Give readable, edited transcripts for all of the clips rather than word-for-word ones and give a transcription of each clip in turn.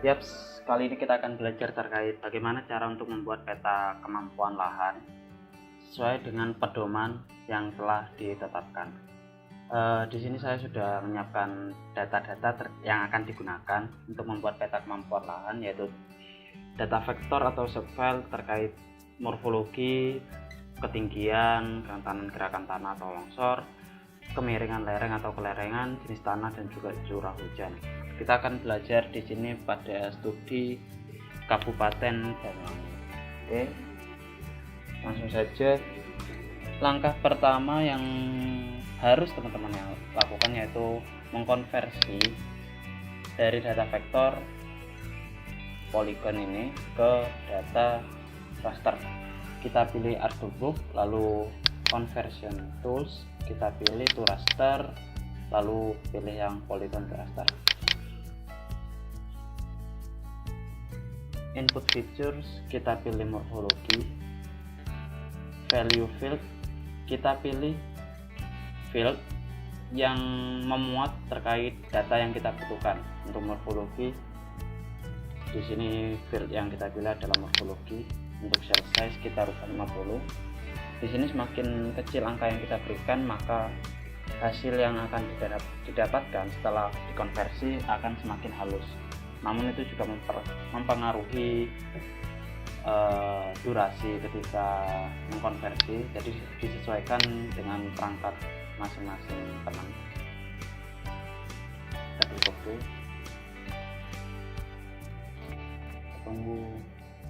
Yaps, kali ini kita akan belajar terkait bagaimana cara untuk membuat peta kemampuan lahan sesuai dengan pedoman yang telah ditetapkan. Di sini saya sudah menyiapkan data-data yang akan digunakan untuk membuat peta kemampuan lahan, yaitu data vektor atau subfile terkait morfologi, ketinggian, kerentanan gerakan tanah atau longsor, kemiringan lereng atau kelereng, jenis tanah, dan juga curah hujan. Kita akan belajar di sini pada studi Kabupaten Banyuwangi. Oke, langsung saja. Langkah pertama yang harus teman-teman yang lakukan yaitu mengkonversi dari data vektor poligon ini ke data raster. Kita pilih Artbook, lalu Conversion Tools, kita pilih to raster, lalu pilih yang polygon to raster. Input features, kita pilih morfologi. Value field, kita pilih field yang memuat terkait data yang kita butuhkan. Untuk morfologi, di sini field yang kita pilih adalah morfologi. Untuk cell size kita rubah 50. Di sini semakin kecil angka yang kita berikan, maka hasil yang akan didapatkan setelah dikonversi akan semakin halus. Namun itu juga mempengaruhi durasi ketika mengkonversi, jadi disesuaikan dengan perangkat masing-masing teman. Kita klik oke, tunggu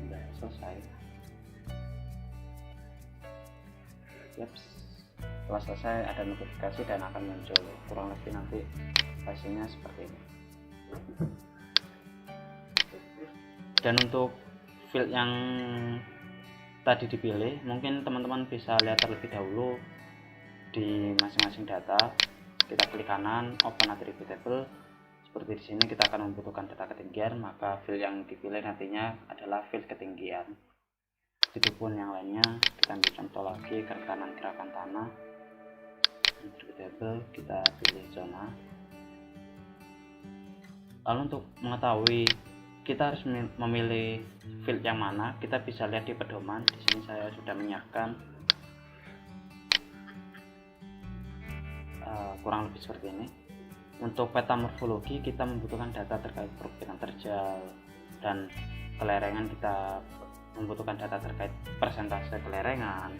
sudah selesai. Yaps, setelah selesai ada notifikasi dan akan muncul kurang lebih nanti hasilnya seperti ini. Dan untuk field yang tadi dipilih, mungkin teman-teman bisa lihat terlebih dahulu di masing-masing data. Kita klik kanan, open attribute table. Seperti di sini kita akan membutuhkan data ketinggian, maka field yang dipilih nantinya adalah field ketinggian. Begitupun yang lainnya. Kita ambil contoh lagi, kerentanan gerakan tanah. Attribute table, kita pilih zona. Lalu untuk mengetahui kita harus memilih field yang mana, kita bisa lihat di pedoman. Di sini saya sudah menyiapkan kurang lebih seperti ini. Untuk peta morfologi kita membutuhkan data terkait perbedaan terjal dan kelerengan, kita membutuhkan data terkait persentase kelerengan.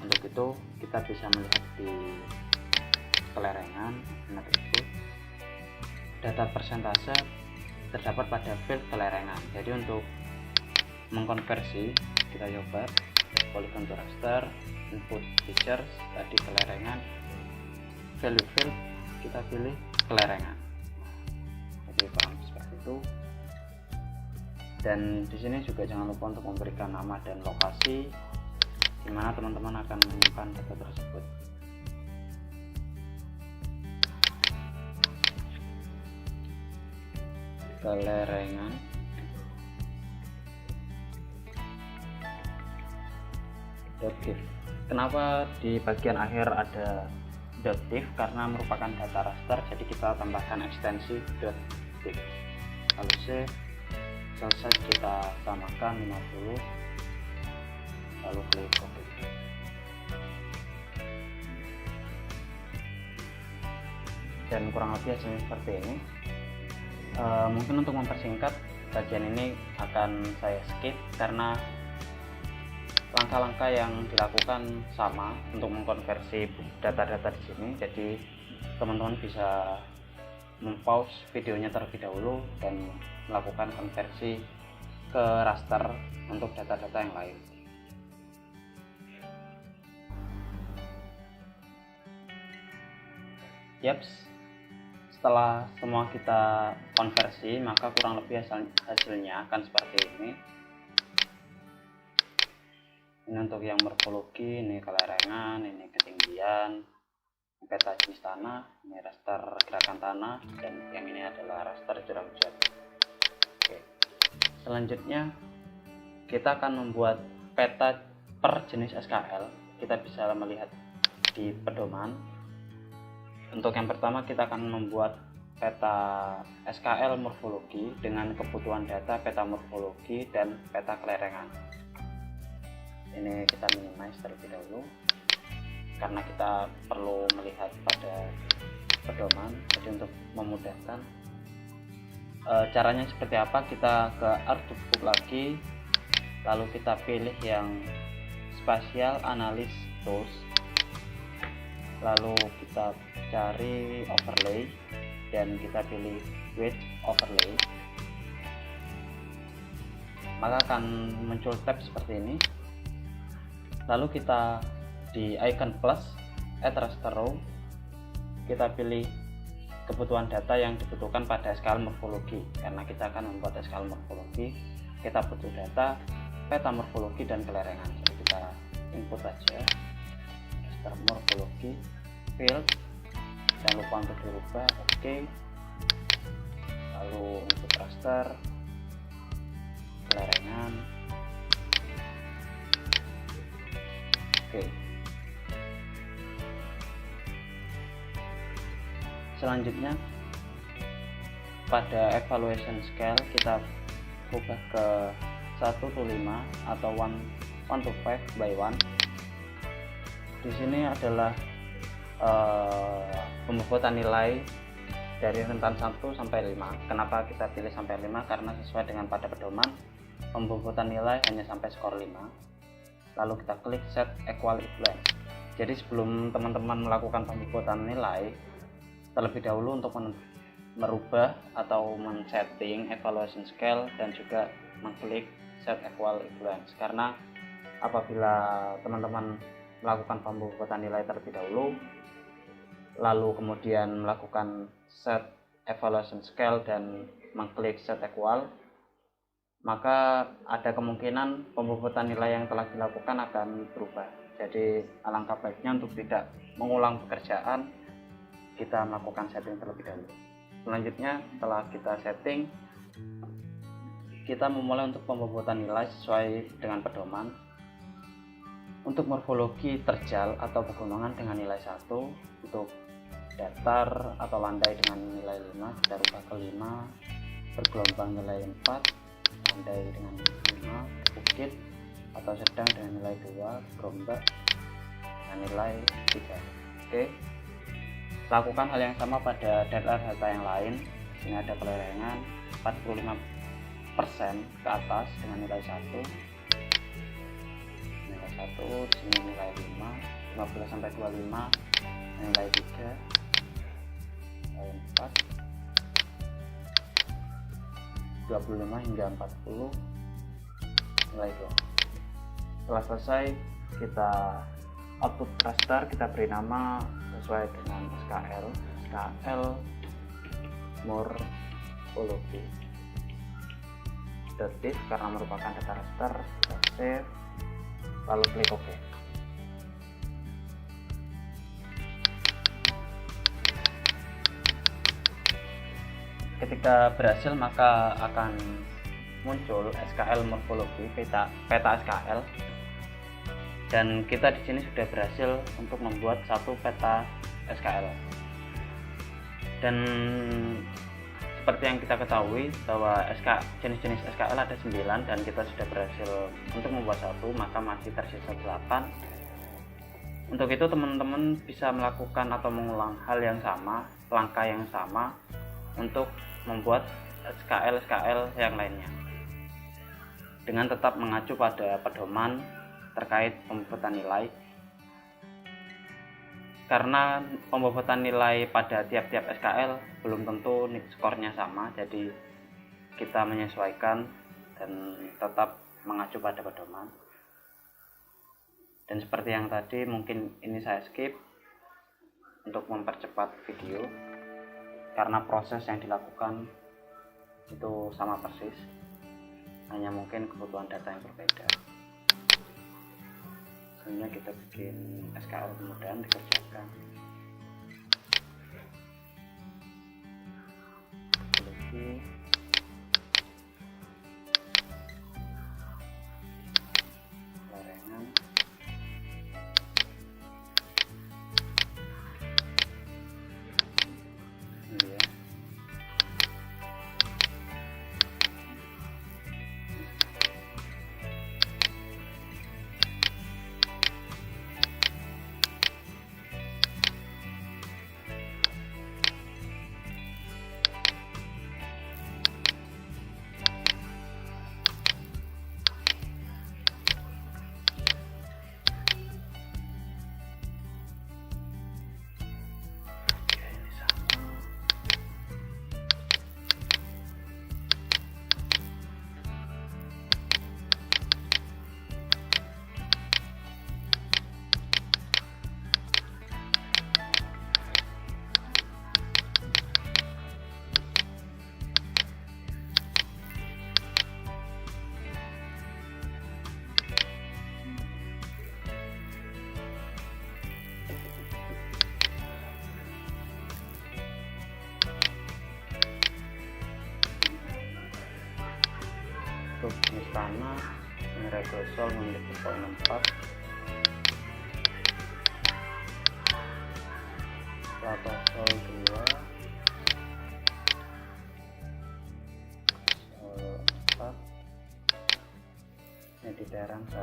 Untuk itu kita bisa melihat di kelerengan, itu data persentase terdapat pada field kelerengan. Jadi untuk mengkonversi kita coba polygon to raster, input features tadi kelerengan, value field kita pilih kelerengan. Jadi kurang seperti itu. Dan di sini juga jangan lupa untuk memberikan nama dan lokasi di mana teman-teman akan menyimpan data tersebut. Kelerengan, .div. Kenapa di bagian akhir ada .div? Karena merupakan data raster, jadi kita tambahkan ekstensi .div. Lalu selesai, kita samakan 50, lalu klik OK. Dan kurang lebih hasilnya seperti ini. Mungkin untuk mempersingkat bagian ini akan saya skip karena langkah-langkah yang dilakukan sama untuk mengkonversi data-data di sini. Jadi teman-teman bisa mempause videonya terlebih dahulu dan melakukan konversi ke raster untuk data-data yang lain. Yaps, setelah semua kita konversi, maka kurang lebih hasilnya akan seperti ini. Ini untuk yang morfologi, ini kelerengan, ini ketinggian, peta jenis tanah, ini raster gerakan tanah, dan yang ini adalah raster curah hujan. Oke. Selanjutnya kita akan membuat peta per jenis SKL. Kita bisa melihat di pedoman. Untuk yang pertama kita akan membuat peta SKL morfologi dengan kebutuhan data peta morfologi dan peta kelerengan. Ini kita minimize terlebih dahulu karena kita perlu melihat pada pedoman, jadi untuk memudahkan caranya seperti apa, kita ke Artbook lagi, lalu kita pilih yang Spatial Analysis Tools, lalu kita cari overlay dan kita pilih Wedge Overlay, maka akan muncul tab seperti ini. Lalu kita di icon plus add raster row, kita pilih kebutuhan data yang dibutuhkan pada SKL morfologi. Karena kita akan membuat SKL morfologi, kita butuh data peta morfologi dan kelerengan. Jadi kita input aja raster morfologi field, jangan lupa untuk dirubah, oke. Lalu input raster kelerengan, oke. Selanjutnya pada evaluation scale kita ubah ke 1:5 atau 1:5/1. Di sini adalah pembobotan nilai dari rentan 1 sampai 5. Kenapa kita pilih sampai 5? Karena sesuai dengan pada pedoman pembobotan nilai hanya sampai skor 5. Lalu kita klik set equal equivalence. Jadi sebelum teman-teman melakukan pembobotan nilai, terlebih dahulu untuk merubah atau men-setting evaluation scale dan juga mengklik set equal equivalence. Karena apabila teman-teman melakukan pembobotan nilai terlebih dahulu, lalu kemudian melakukan set evaluation scale dan mengklik set equal, maka ada kemungkinan pembobotan nilai yang telah dilakukan akan berubah. Jadi alangkah baiknya untuk tidak mengulang pekerjaan, kita melakukan setting terlebih dahulu. Selanjutnya setelah kita setting, kita memulai untuk pembobotan nilai sesuai dengan pedoman. Untuk morfologi terjal atau pegunungan dengan nilai 1, untuk datar atau landai dengan nilai 5 kita rubah ke 5, bergelombang nilai 4, landai dengan 5, bukit atau sedang dengan nilai 2, gerombak dengan nilai 3. Oke. Lakukan hal yang sama pada data yang lain. Ini ada kelerengan 45% ke atas dengan nilai 1. Nilai 1 di sini nilai 5, 15 sampai 25 nilai 3, nilai 4, 25 hingga 40 nilai 2. Setelah selesai, kita output raster, kita beri nama sesuai dengan SKL morfologi .div karena merupakan data raster. Kita save, lalu klik OK. Ketika berhasil, maka akan muncul SKL morfologi, peta SKL, dan kita di sini sudah berhasil untuk membuat satu peta SKL. Dan seperti yang kita ketahui bahwa jenis-jenis SKL ada 9 dan kita sudah berhasil untuk membuat satu, maka masih tersisa 8. Untuk itu teman-teman bisa melakukan atau mengulang hal yang sama, langkah yang sama untuk membuat SKL yang lainnya dengan tetap mengacu pada pedoman terkait pembobotan nilai, karena pembobotan nilai pada tiap-tiap SKL belum tentu skornya sama, jadi kita menyesuaikan dan tetap mengacu pada pedoman. Dan seperti yang tadi, mungkin ini saya skip untuk mempercepat video karena proses yang dilakukan itu sama persis, hanya mungkin kebutuhan data yang berbeda. Selanjutnya kita bikin SKL kemudian dikerjakan. Lagi larengan, ini ya. untuk jenis tanah regosol memiliki poin 4, Latasol 2, Sol 4, Mediterang 1,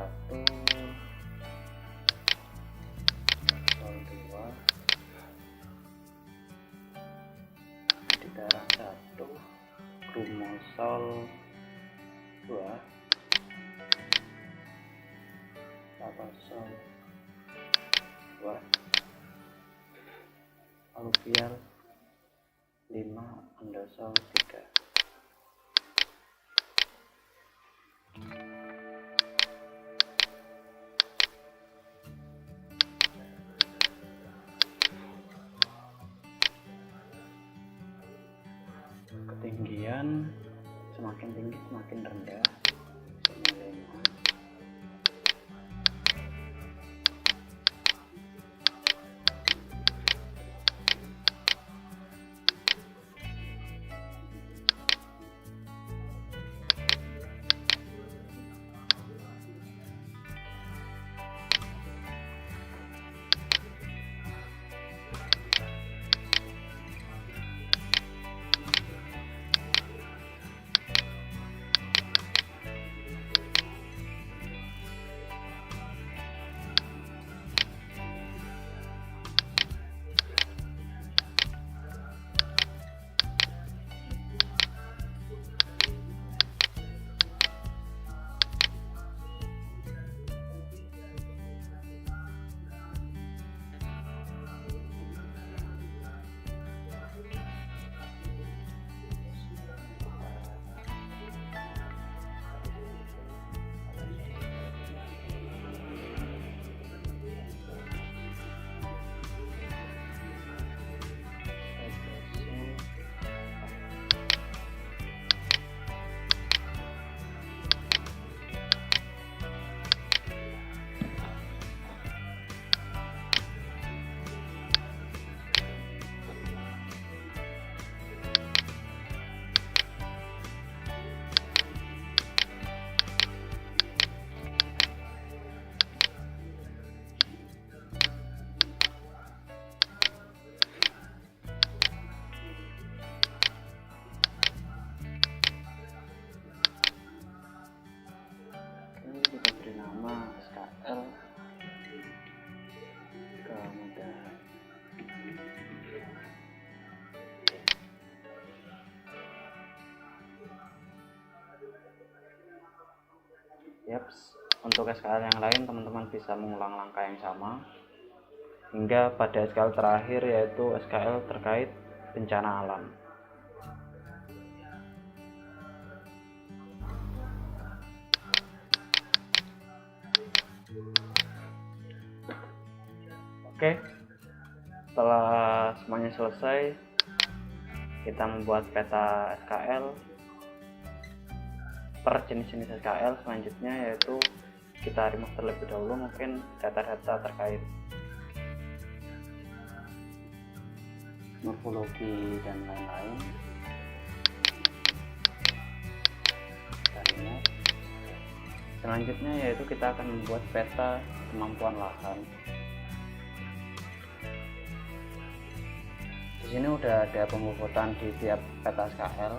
Sol 2, Mediterang 1, Kromosol 2, Latasol 2, Aluvial 5, Andosol 3. Ketinggian semakin tinggi semakin rendah. Kita beri nama SKL kemudahan. Yaps, untuk SKL yang lain teman-teman bisa mengulang langkah yang sama hingga pada SKL terakhir, yaitu SKL terkait bencana alam. Oke, setelah semuanya selesai, kita membuat peta SKL per jenis-jenis SKL. Selanjutnya yaitu kita remove terlebih dahulu mungkin data-data terkait morfologi dan lain-lain. Selanjutnya yaitu kita akan membuat peta kemampuan lahan. Di sini udah ada pembobotan di tiap peta SKL.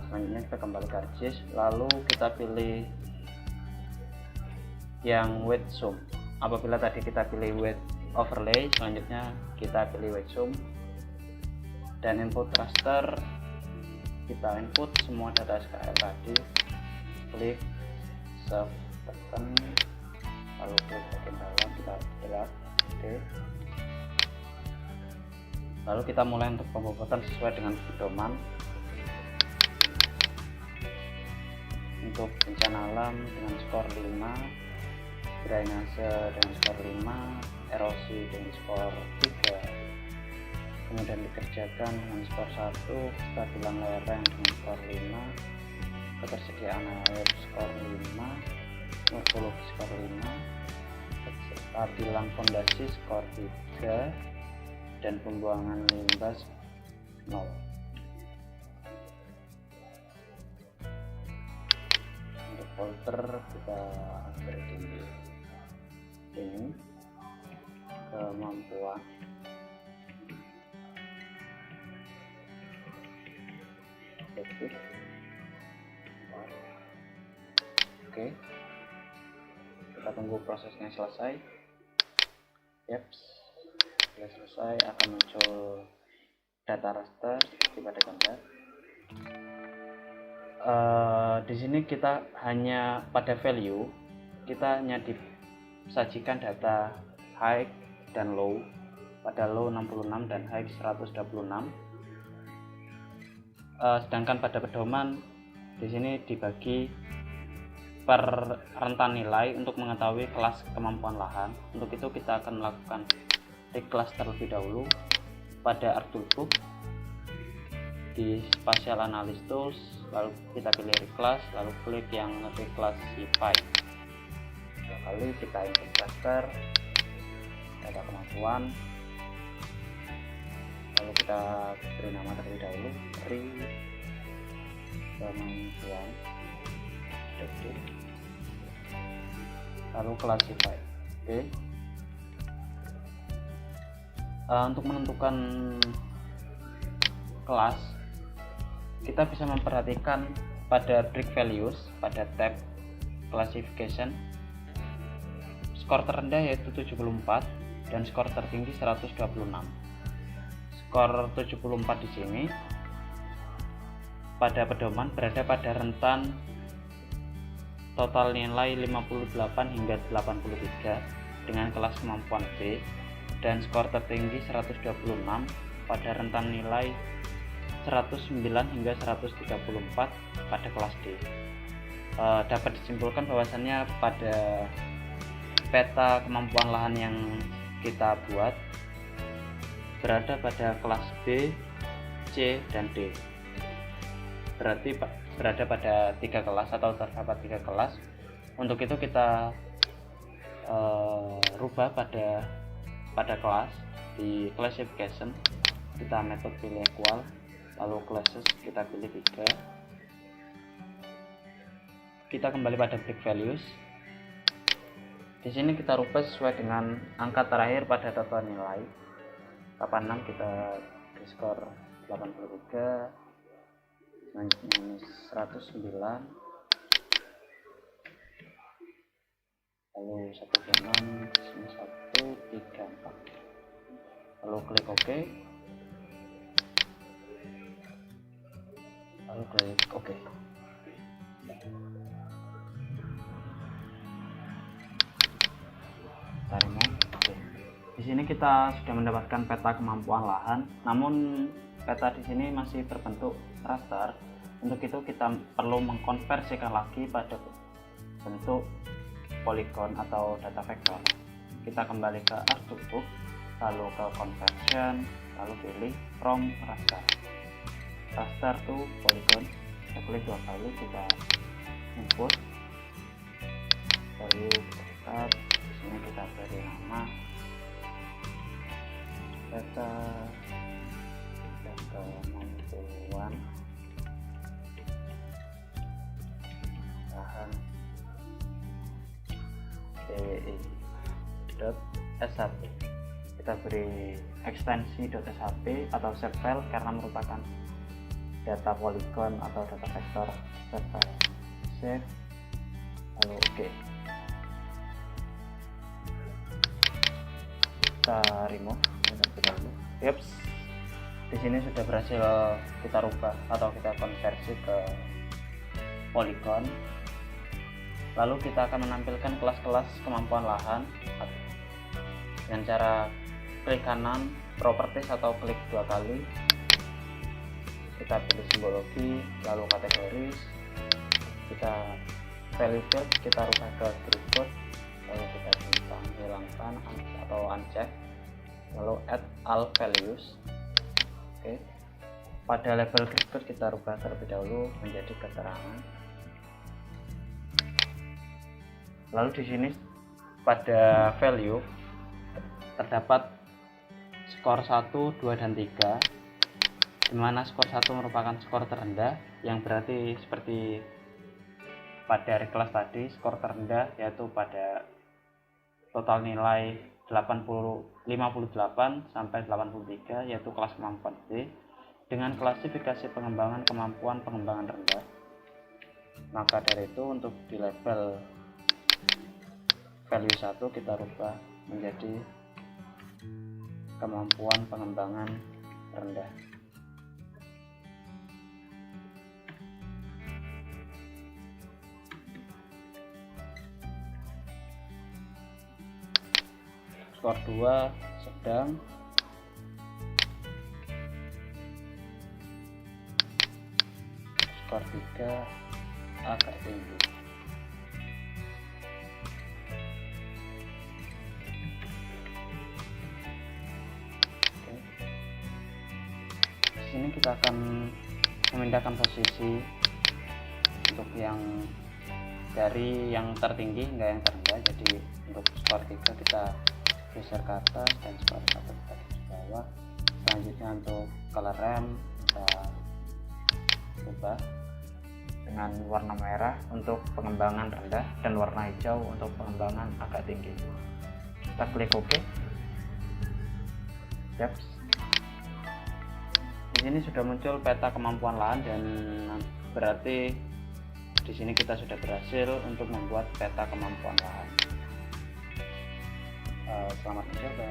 Selanjutnya kita kembali ke ArcGIS, lalu kita pilih yang weight zoom. Apabila tadi kita pilih weight overlay, selanjutnya kita pilih weight zoom dan input raster. Kita input semua data SKL tadi, klik save, tekan, lalu klik bagian dalam, kita drag. Oke. Lalu kita mulai untuk pembobotan sesuai dengan pedoman. Untuk bencana alam dengan skor 5, drainase dengan skor 5, erosi dengan skor 3, kemudian dikerjakan dengan skor 1, kestabilan lereng dengan skor 5, ketersediaan air skor 5, morfologi skor 5, kestabilan fondasi skor 3, dan pembuangan limbah 0. folder kita upgrade ini kemampuan. Oke, kita tunggu prosesnya selesai. Setelah selesai akan muncul data raster pada gambar. Di sini kita hanya pada value, kita hanya disajikan data high dan low. Pada low 66 dan high 126. Sedangkan pada pedoman di sini dibagi per rentan nilai untuk mengetahui kelas kemampuan lahan. Untuk itu kita akan melakukan reclass terlebih dahulu pada ArcToolbox di Spatial Analysis Tools, lalu kita pilih reclass, lalu klik yang reclassify. Dua kali kita input raster data kemampuan, lalu kita beri nama terlebih dahulu kemampuan, lalu classify. Oke. Untuk menentukan kelas, kita bisa memperhatikan pada break values pada tab classification. Skor terendah yaitu 74 dan skor tertinggi 126. Skor 74 di sini pada pedoman berada pada rentan total nilai 58 hingga 83 dengan kelas kemampuan B, dan skor tertinggi 126 pada rentan nilai 109 hingga 134 pada kelas D. Dapat disimpulkan bahwasannya pada peta kemampuan lahan yang kita buat berada pada kelas B, C, dan D. Berarti berada pada 3 kelas atau terdapat 3 kelas. Untuk itu kita rubah pada kelas di classification, kita metode pilih equal, lalu classes kita pilih 3. Kita kembali pada break values. Di sini kita rubah sesuai dengan angka terakhir pada total nilai. 86 kita di skor 83, minus 109, lalu 16, 134, lalu klik OK, lalu klik OK. Oke. Di sini kita sudah mendapatkan peta kemampuan lahan, namun peta di sini masih berbentuk raster. Untuk itu kita perlu mengkonversikan lagi pada bentuk polygon atau data vektor. Kita kembali ke ArcToolbox, lalu ke conversion, lalu pilih from raster to polygon. Kita klik 2 kali, kita input value kita. Di sini kita beri nama data kemampuan lahan DWI.shp. Kita beri ekstensi .shp atau shape file karena merupakan data polygon atau data vektor shape file. Save, lalu OK. Kita remove. Di sini sudah berhasil kita rubah atau kita konversi ke polygon. Lalu kita akan menampilkan kelas-kelas kemampuan lahan dengan cara klik kanan properties atau klik 2 kali. Kita pilih simbologi, lalu kategoris, kita value field kita rubah ke group, lalu kita bintang hilangkan atau uncheck, lalu add all values. Oke. Pada level group kita rubah terlebih dahulu menjadi keterangan. Lalu di sini pada value terdapat skor 1, 2, dan 3, di mana skor 1 merupakan skor terendah, yang berarti seperti pada hari kelas tadi skor terendah yaitu pada total nilai 58 sampai 83 yaitu kelas kemampuan B dengan klasifikasi pengembangan kemampuan pengembangan rendah. Maka dari itu untuk di level value 1 kita rubah menjadi kemampuan pengembangan rendah. Skor 2 sedang, skor 3 agak tinggi. Oke. Di sini kita akan memindahkan posisi untuk yang dari yang tertinggi hingga yang terendah. Jadi untuk skor 3 kita geser ke atas dan skor 1 kita di bawah. Selanjutnya untuk color ramp kita ubah dengan warna merah untuk pengembangan rendah dan warna hijau untuk pengembangan agak tinggi. Kita klik OK. Yap. Di sini sudah muncul peta kemampuan lahan dan berarti di sini kita sudah berhasil untuk membuat peta kemampuan lahan. Selamat mencoba.